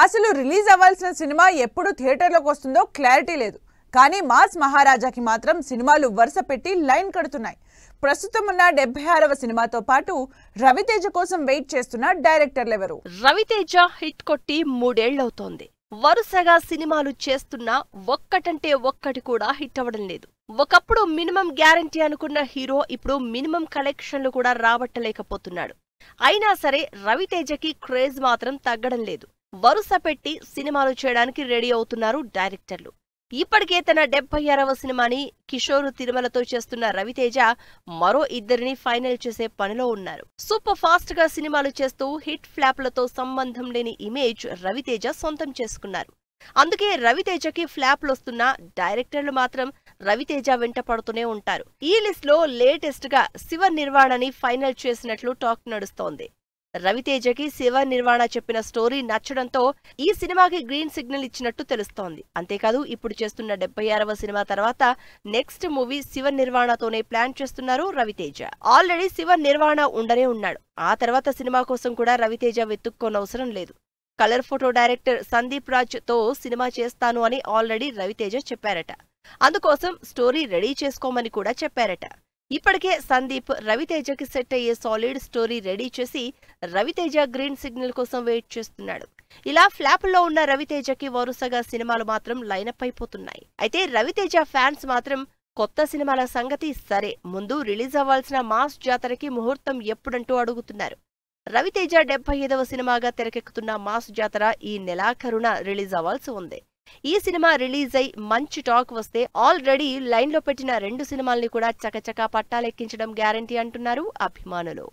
అసలు రిలీజ్ అవ్వాల్సిన సినిమా ఎప్పుడు థియేటర్లోకి వస్తుందో క్లారిటీ లేదు. కానీ మాస్ మహారాజాకి మాత్రం సినిమాలు వరుస పెట్టి లైన్ కడుతున్నాయి. ప్రస్తుతం ఉన్న 76వ సినిమాతో పాటు రవితేజ కోసం వెయిట్ చేస్తున్న డైరెక్టర్లు ఎవరు? రవితేజ హిట్ కొట్టి 3 ఏళ్లవుతోంది. వరుసగా సినిమాలు చేస్తున్నా ఒక్కటంటే ఒక్కటి కూడా హిట్ అవ్వడం లేదు. ఒకప్పుడు మినిమం గ్యారంటీ అనుకున్న హీరో ఇప్పుడు మినిమం కలెక్షన్లు కూడా రాబట్టలేకపోతున్నాడు. అయినా సరే రవితేజకి క్రేజ్ మాత్రం తగ్గడం లేదు. వరుస పెట్టి సినిమాలు చేయడానికి రెడీ అవుతున్నారు డైరెక్టర్లు. ఇప్పటికే తన 76వ సినిమాని కిషోర్ తిరుమలతో చేస్తున్న రవితేజ మరో ఇద్దరిని ఫైనల్ చేసే పనిలో ఉన్నారు. సూపర్ ఫాస్ట్ గా సినిమాలు చేస్తూ హిట్ ఫ్లాప్లతో సంబంధం లేని ఇమేజ్ రవితేజ సొంతం చేసుకున్నారు. అందుకే రవితేజకి ఫ్లాప్లొస్తున్నా డైరెక్టర్లు మాత్రం రవితేజ వెంట పడుతూనే ఉంటారు. ఈ లిస్ట్ లో లేటెస్ట్ గా శివ నిర్వాణని ఫైనల్ చేసినట్లు టాక్ నడుస్తోంది. రవితేజకి శివ నిర్వాణ చెప్పిన స్టోరీ నచ్చడంతో ఈ సినిమాకి గ్రీన్ సిగ్నల్ ఇచ్చినట్టు తెలుస్తోంది. అంతేకాదు ఇప్పుడు చేస్తున్న 76వ సినిమా తర్వాత నెక్స్ట్ మూవీ శివ నిర్వాణతోనే ప్లాన్ చేస్తున్నారు రవితేజ. ఆల్రెడీ శివ నిర్వాణ ఉండనే ఉన్నాడు. ఆ తర్వాత సినిమా కోసం కూడా రవితేజ వెతుక్కోనవసరం లేదు. Colour photo director Sandeep Raj తో సినిమా చేస్తాను అని ఆల్రెడీ రవితేజ చెప్పారట. అందుకోసం స్టోరీ రెడీ చేసుకోమని కూడా చెప్పారట. ఇప్పటికే సందీప్ రవితేజకి సెట్ అయ్యే సాలిడ్ స్టోరీ రెడీ చేసి రవితేజ గ్రీన్ సిగ్నల్ కోసం వెయిట్ చేస్తున్నాడు. ఇలా ఫ్లాప్లో ఉన్న రవితేజకి వరుసగా సినిమాలు మాత్రం లైనప్ అయిపోతున్నాయి. అయితే రవితేజ ఫ్యాన్స్ మాత్రం కొత్త సినిమాల సంగతి సరే, ముందు రిలీజ్ అవ్వాల్సిన మాస్ జాతరకి ముహూర్తం ఎప్పుడంటూ అడుగుతున్నారు. రవితేజ 75వ సినిమాగా తెరకెక్కుతున్న మాస్ జాతర ఈ నెలాఖరున రిలీజ్ అవ్వాల్సి ఉంది. ఈ సినిమా రిలీజ్ అయి మంచి టాక్ వస్తే ఆల్రెడీ లైన్లో పెట్టిన 2 సినిమాల్ని కూడా చకచకా పట్టాలెక్కించడం గ్యారంటీ అంటున్నారు అభిమానులు.